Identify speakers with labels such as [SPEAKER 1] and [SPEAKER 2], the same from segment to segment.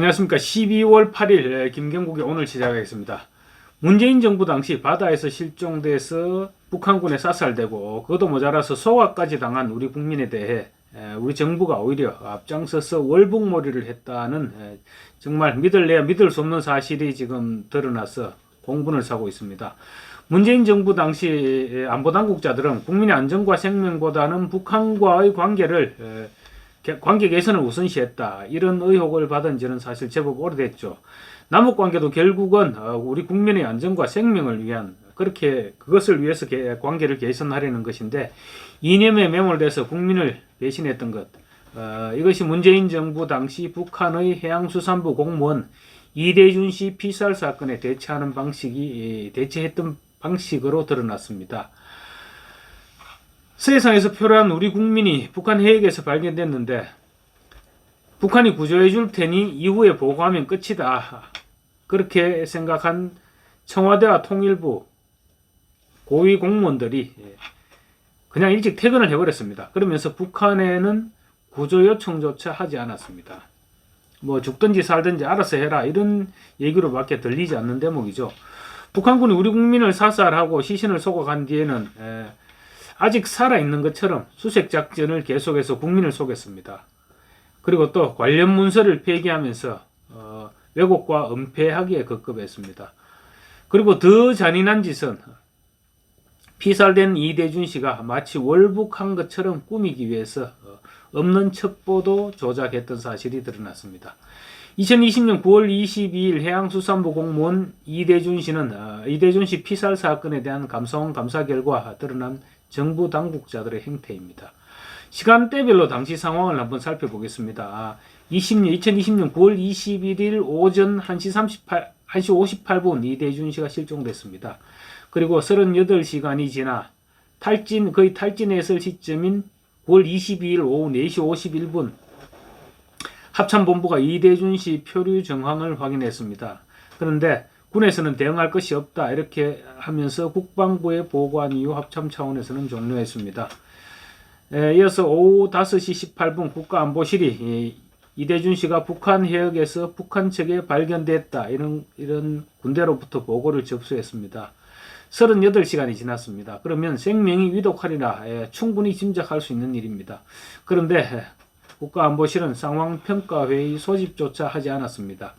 [SPEAKER 1] 안녕하십니까. 12월 8일 김경국의 오늘 시작하겠습니다. 문재인 정부 당시 바다에서 실종돼서 북한군에 쌀쌀대고 그것도 모자라서 소화까지 당한 우리 국민에 대해 우리 정부가 오히려 앞장서서 월북몰이를 했다는 정말 믿을래야 믿을 수 없는 사실이 지금 드러나서 공분을 사고 있습니다. 문재인 정부 당시 안보당국자들은 국민의 안전과 생명보다는 북한과의 관계 개선을 우선시했다. 이런 의혹을 받은 지는 사실 제법 오래됐죠. 남북관계도 결국은 우리 국민의 안전과 생명을 위한 그것을 위해서 관계를 개선하려는 것인데 이념에 매몰돼서 국민을 배신했던 것. 이것이 문재인 정부 당시 북한의 해양수산부 공무원 이대준 씨 피살 사건에 대처했던 방식으로 드러났습니다. 세상에서 표류한 우리 국민이 북한 해역에서 발견됐는데 북한이 구조해 줄 테니 이후에 보고하면 끝이다. 그렇게 생각한 청와대와 통일부 고위 공무원들이 그냥 일찍 퇴근을 해버렸습니다. 그러면서 북한에는 구조 요청조차 하지 않았습니다. 뭐 죽든지 살든지 알아서 해라 이런 얘기로밖에 들리지 않는 대목이죠. 북한군이 우리 국민을 사살하고 시신을 쏘고 간 뒤에는 아직 살아있는 것처럼 수색작전을 계속해서 국민을 속였습니다. 그리고 또 관련 문서를 폐기하면서 왜곡과 은폐하기에 급급했습니다. 그리고 더 잔인한 짓은 피살된 이대준 씨가 마치 월북한 것처럼 꾸미기 위해서 없는 첩보도 조작했던 사실이 드러났습니다. 2020년 9월 22일 해양수산부 공무원 이대준 씨 피살 사건에 대한 감사원 감사 결과 드러난 정부 당국자들의 행태입니다. 시간대별로 당시 상황을 한번 살펴보겠습니다. 2020년 9월 21일 오전 1시 58분 이대준 씨가 실종됐습니다. 그리고 38시간이 지나 거의 탈진했을 시점인 9월 22일 오후 4시 51분 합참본부가 이대준 씨 표류 정황을 확인했습니다. 그런데 군에서는 대응할 것이 없다 이렇게 하면서 국방부에 보고한 이후 합참 차원에서는 종료했습니다. 이어서 오후 5시 18분 국가안보실이 이대준 씨가 북한 해역에서 북한 측에 발견됐다 이런 군대로부터 보고를 접수했습니다. 38시간이 지났습니다. 그러면 생명이 위독하리라 충분히 짐작할 수 있는 일입니다. 그런데 국가안보실은 상황평가회의 소집조차 하지 않았습니다.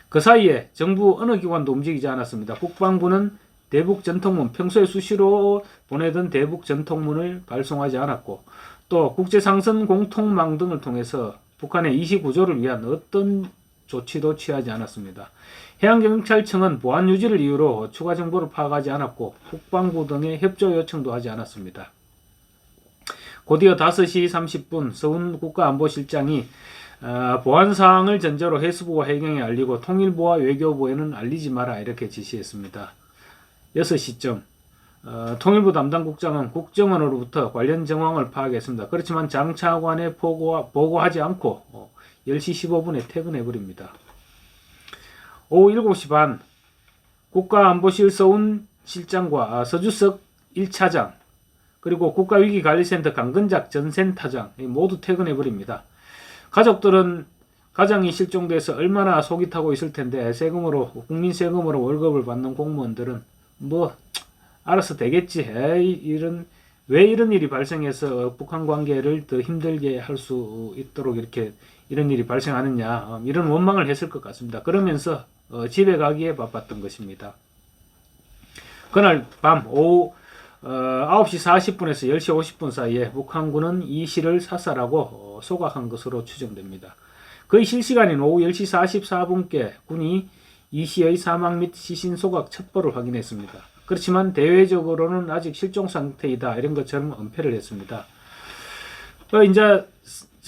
[SPEAKER 1] 그 사이에 정부 어느 기관도 움직이지 않았습니다. 국방부는 대북전통문, 평소에 수시로 보내던 대북전통문을 발송하지 않았고 또 국제상선 공통망 등을 통해서 북한의 이시구조를 위한 어떤 조치도 취하지 않았습니다. 해양경찰청은 보안 유지를 이유로 추가 정보를 파악하지 않았고 국방부 등의 협조 요청도 하지 않았습니다. 곧이어 5시 30분 서훈 국가안보실장이 보안사항을 전제로 해수부와 해경에 알리고 통일부와 외교부에는 알리지 마라 이렇게 지시했습니다. 6시쯤 통일부 담당 국장은 국정원으로부터 관련 정황을 파악했습니다. 그렇지만 장차관에 보고하지 않고 10시 15분에 퇴근해버립니다. 오후 7시 반 국가안보실 서훈 실장과 서주석 1차장 그리고 국가위기관리센터 강근작 전센터장 모두 퇴근해버립니다. 가족들은 가장이 실종돼서 얼마나 속이 타고 있을 텐데 국민 세금으로 월급을 받는 공무원들은 뭐 알아서 되겠지. 왜 이런 일이 발생해서 북한 관계를 더 힘들게 할 수 있도록 이런 일이 발생하느냐 이런 원망을 했을 것 같습니다. 그러면서 집에 가기에 바빴던 것입니다. 그날 밤 오후 9시 40분에서 10시 50분 사이에 북한군은 이 씨를 사살하고 소각한 것으로 추정됩니다. 거의 실시간인 오후 10시 44분께 군이 이 씨의 사망 및 시신 소각 첩보를 확인했습니다. 그렇지만 대외적으로는 아직 실종 상태이다 이런 것처럼 은폐를 했습니다. 이제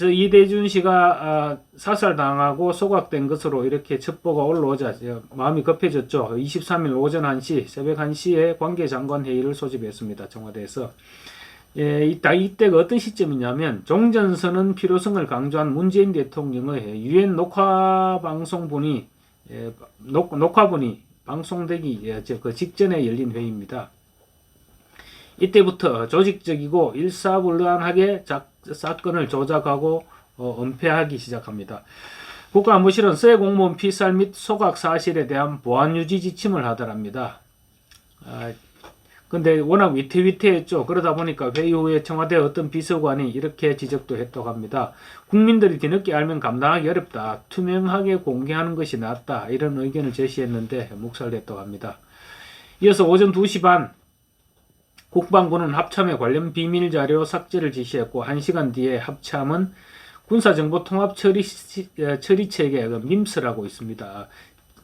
[SPEAKER 1] 이대준 씨가 사살당하고 소각된 것으로 이렇게 첩보가 올라오자 마음이 급해졌죠. 23일 오전 1시, 새벽 1시에 관계장관 회의를 소집했습니다. 청와대에서. 이때가 어떤 시점이냐면 종전선언 필요성을 강조한 문재인 대통령의 유엔 녹화분이 방송되기 그 직전에 열린 회의입니다. 이때부터 조직적이고 일사불란하게 사건을 조작하고 은폐하기 시작합니다. 국가안보실은 새 공무원 피살 및 소각 사실에 대한 보안 유지 지침을 하더랍니다. 근데 워낙 위태위태했죠. 그러다 보니까 회의 후에 청와대 어떤 비서관이 이렇게 지적도 했다고 합니다. 국민들이 뒤늦게 알면 감당하기 어렵다. 투명하게 공개하는 것이 낫다. 이런 의견을 제시했는데 묵살됐다고 합니다. 이어서 오전 2시 반 국방부는 합참에 관련 비밀자료 삭제를 지시했고 1시간 뒤에 합참은 군사정보통합처리체계 MIMS라고 있습니다.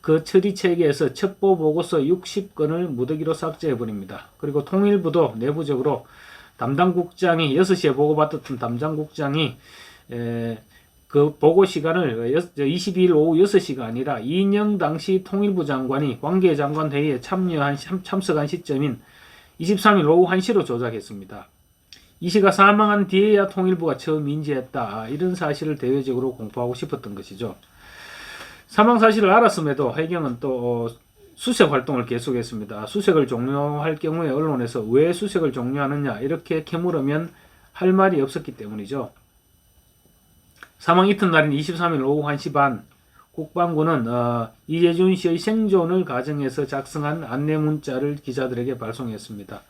[SPEAKER 1] 그 처리체계에서 첩보 보고서 60건을 무더기로 삭제해버립니다. 그리고 통일부도 내부적으로 담당국장이 6시에 보고받았던 담당국장이 그 보고 시간을 22일 오후 6시가 아니라 이인영 당시 통일부 장관이 관계장관 회의에 참석한 시점인 23일 오후 1시로 조작했습니다. 이 씨가 사망한 뒤에야 통일부가 처음 인지했다. 이런 사실을 대외적으로 공포하고 싶었던 것이죠. 사망 사실을 알았음에도 해경은 또 수색 활동을 계속했습니다. 수색을 종료할 경우에 언론에서 왜 수색을 종료하느냐 이렇게 캐물으면 할 말이 없었기 때문이죠. 사망 이튿날인 23일 오후 1시 반 국방부는 이재준 씨의 생존을 가정해서 작성한 안내 문자를 기자들에게 발송했습니다.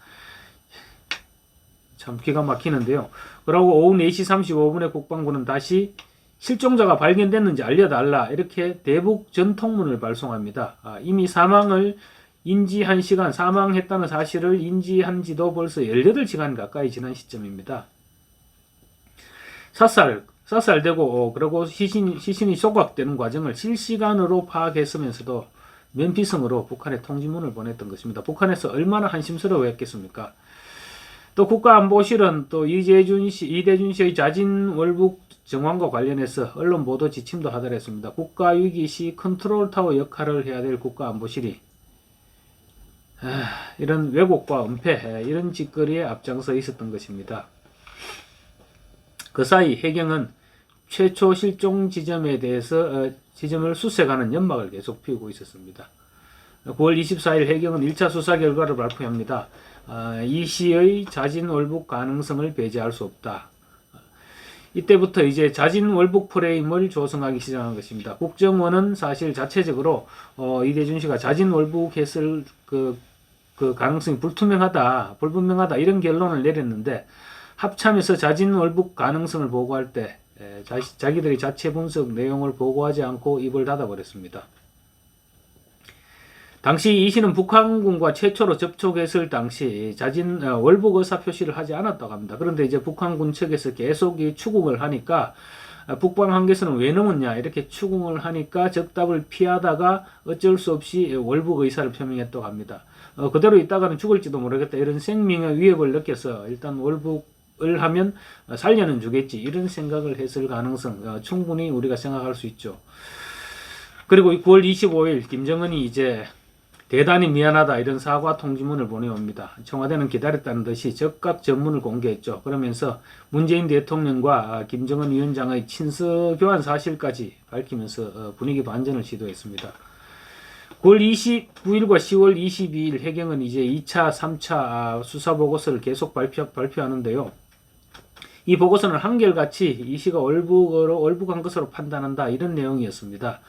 [SPEAKER 1] 참 기가 막히는데요. 그러고 오후 4시 35분에 국방부는 다시 실종자가 발견됐는지 알려달라 이렇게 대북 전통문을 발송합니다. 이미 사망을 인지한 시간, 사망했다는 사실을 인지한 지도 벌써 18시간 가까이 지난 시점입니다. 사살되고 그리고 시신이 소각되는 과정을 실시간으로 파악했으면서도 면피성으로 북한에 통지문을 보냈던 것입니다. 북한에서 얼마나 한심스러워했겠습니까? 또 국가안보실은 또 이대준 씨의 자진 월북 정황과 관련해서 언론 보도 지침도 하더랬습니다. 국가위기 시 컨트롤타워 역할을 해야 될 국가안보실이 이런 왜곡과 은폐 이런 짓거리에 앞장서 있었던 것입니다. 그 사이 해경은 최초 실종 지점에 대해서 지점을 수색하는 연막을 계속 피우고 있었습니다. 9월 24일 해경은 1차 수사 결과를 발표합니다. 이 씨의 자진 월북 가능성을 배제할 수 없다. 이때부터 이제 자진 월북 프레임을 조성하기 시작한 것입니다. 국정원은 사실 자체적으로 이대준 씨가 자진 월북했을 그 가능성이 불분명하다 이런 결론을 내렸는데 합참에서 자진 월북 가능성을 보고할 때 자기들이 자체 분석 내용을 보고하지 않고 입을 닫아버렸습니다. 당시 이 씨는 북한군과 최초로 접촉했을 당시 자진 월북 의사 표시를 하지 않았다고 합니다. 그런데 이제 북한군 측에서 계속 추궁을 하니까 북방 한계선은 왜 넘었냐 이렇게 추궁을 하니까 적답을 피하다가 어쩔 수 없이 월북 의사를 표명했다고 합니다. 그대로 있다가는 죽을지도 모르겠다 이런 생명의 위협을 느껴서 일단 월북을 하면 살려는 주겠지 이런 생각을 했을 가능성 충분히 우리가 생각할 수 있죠. 그리고 9월 25일 김정은이 이제 대단히 미안하다 이런 사과 통지문을 보내옵니다. 청와대는 기다렸다는 듯이 즉각 전문을 공개했죠. 그러면서 문재인 대통령과 김정은 위원장의 친서 교환 사실까지 밝히면서 분위기 반전을 시도했습니다. 9월 29일과 10월 22일 해경은 이제 2차, 3차 수사 보고서를 계속 발표하는데요. 이 보고서는 한결같이 이 씨가 월북한 것으로 판단한다 이런 내용이었습니다.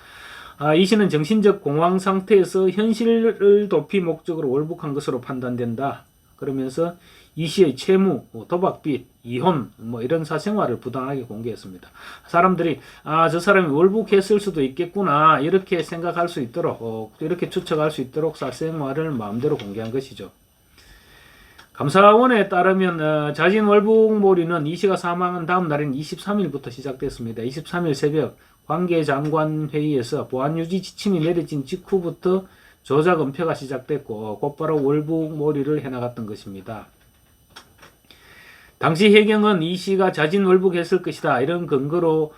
[SPEAKER 1] 이 씨는 정신적 공황 상태에서 현실을 도피 목적으로 월북한 것으로 판단된다. 그러면서 이 씨의 채무, 도박빚, 이혼 이런 사생활을 부당하게 공개했습니다. 사람들이 저 사람이 월북했을 수도 있겠구나 이렇게 생각할 수 있도록 이렇게 추측할 수 있도록 사생활을 마음대로 공개한 것이죠. 감사원에 따르면 자진 월북몰이는 이 씨가 사망한 다음 날인 23일부터 시작됐습니다. 23일 새벽 관계장관 회의에서 보안유지 지침이 내려진 직후부터 조작 은폐가 시작됐고 곧바로 월북몰이를 해나갔던 것입니다. 당시 해경은 이 씨가 자진 월북했을 것이다 이런 근거로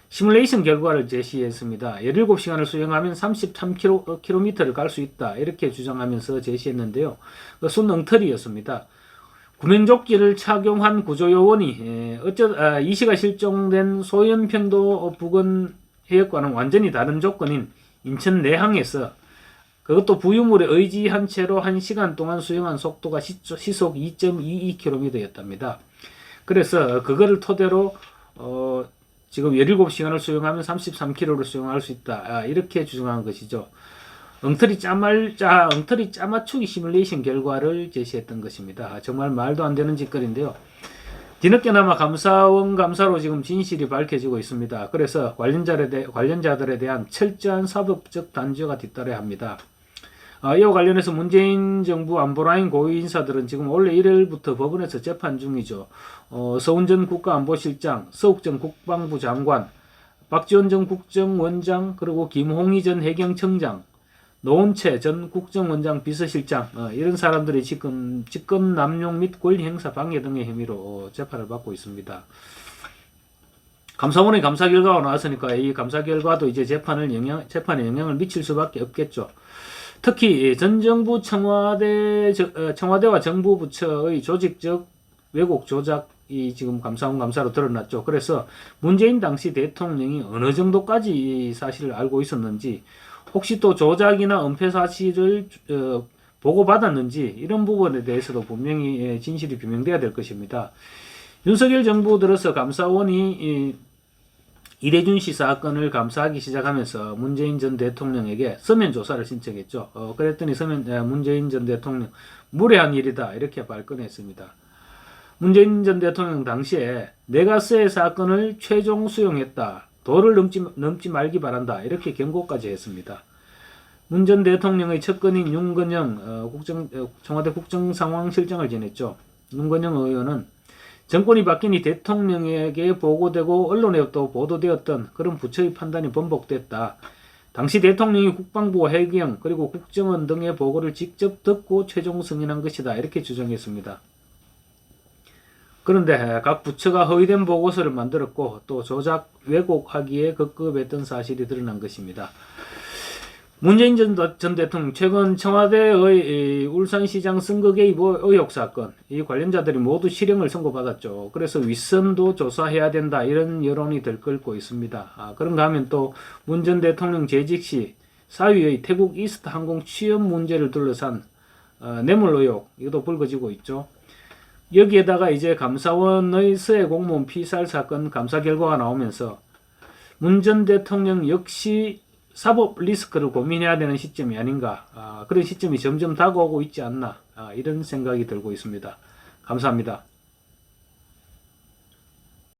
[SPEAKER 1] 시뮬레이션 결과를 제시했습니다. 17시간을 수행하면 33km를 갈 수 있다 이렇게 주장하면서 제시했는데요. 순 엉터리였습니다. 구명조끼를 착용한 구조요원이 이 씨가 실종된 소연평도 부근 해역과는 완전히 다른 조건인 인천 내항에서 그것도 부유물에 의지한 채로 1시간 동안 수영한 속도가 시속 2.22km였답니다. 그래서 그거를 토대로 지금 17시간을 수용하면 33kg를 수용할 수 있다. 이렇게 주장한 것이죠. 엉터리 짜맞추기 시뮬레이션 결과를 제시했던 것입니다. 정말 말도 안 되는 짓거리인데요. 뒤늦게나마 감사원 감사로 지금 진실이 밝혀지고 있습니다. 그래서 관련자들에 대한 철저한 사법적 단죄가 뒤따라야 합니다. 이와 관련해서 문재인 정부 안보라인 고위 인사들은 지금 올해 1월부터 법원에서 재판 중이죠. 서훈전 국가안보실장, 서욱정 국방부 장관, 박지원 전 국정원장, 그리고 김홍희 전 해경청장, 노원채 전 국정원장 비서실장, 이런 사람들이 지금 직권 남용 및 권리 행사 방해 등의 혐의로 재판을 받고 있습니다. 감사원의 감사 결과가 나왔으니까 이 감사 결과도 이제 재판에 영향을 미칠 수밖에 없겠죠. 특히 전 정부 청와대와 정부 부처의 조직적 왜곡 조작이 지금 감사원 감사로 드러났죠. 그래서 문재인 당시 대통령이 어느 정도까지 이 사실을 알고 있었는지, 혹시 또 조작이나 은폐 사실을 보고받았는지, 이런 부분에 대해서도 분명히 진실이 규명돼야 될 것입니다. 윤석열 정부 들어서 감사원이 이대준 씨 사건을 감사하기 시작하면서 문재인 전 대통령에게 서면 조사를 신청했죠. 그랬더니 문재인 전 대통령 무례한 일이다 이렇게 발끈했습니다. 문재인 전 대통령 당시에 내가 새 사건을 최종 수용했다. 도를 넘지 말기 바란다. 이렇게 경고까지 했습니다. 문 전 대통령의 측근인 윤건영 청와대 국정상황실장을 지냈죠. 윤건영 의원은 정권이 바뀌니 대통령에게 보고되고 언론에 또 보도되었던 그런 부처의 판단이 번복됐다. 당시 대통령이 국방부와 해경 그리고 국정원 등의 보고를 직접 듣고 최종 승인한 것이다. 이렇게 주장했습니다. 그런데 각 부처가 허위된 보고서를 만들었고 또 조작 왜곡하기에 급급했던 사실이 드러난 것입니다. 문재인 전 대통령 최근 청와대의 울산시장 선거 개입 의혹 사건, 이 관련자들이 모두 실형을 선고받았죠. 그래서 윗선도 조사해야 된다 이런 여론이 들끓고 있습니다. 그런가 하면 또 문 전 대통령 재직 시 사위의 태국 이스트 항공 취업 문제를 둘러싼 뇌물 의혹, 이것도 불거지고 있죠. 여기에다가 이제 감사원의 서해 공무원 피살 사건 감사 결과가 나오면서 문 전 대통령 역시 사법 리스크를 고민해야 되는 시점이 아닌가, 그런 시점이 점점 다가오고 있지 않나, 이런 생각이 들고 있습니다. 감사합니다.